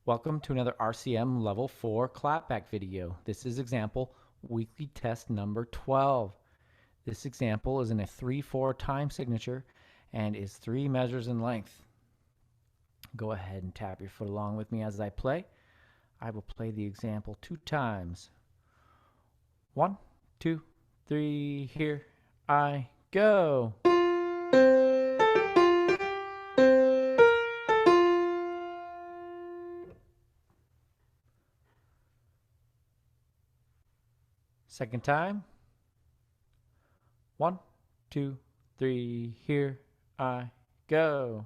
Welcome to another RCM Level 4 Clapback video. This is example weekly test number 12. This example is in a 3/4 time signature and is 3 measures in length. Go ahead and tap your foot along with me as I play. I will play the example 2 times. 1, 2, 3, here I go. Second time. 1, 2, 3, here I go.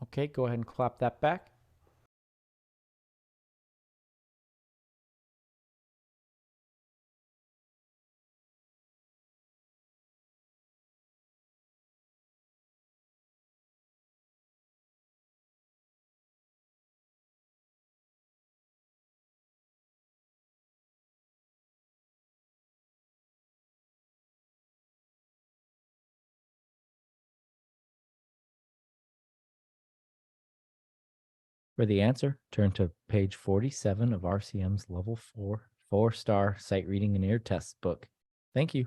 Okay, go ahead and clap that back. For the answer, turn to page 47 of RCM's Level 4 4-star Sight Reading and Ear Test book. Thank you.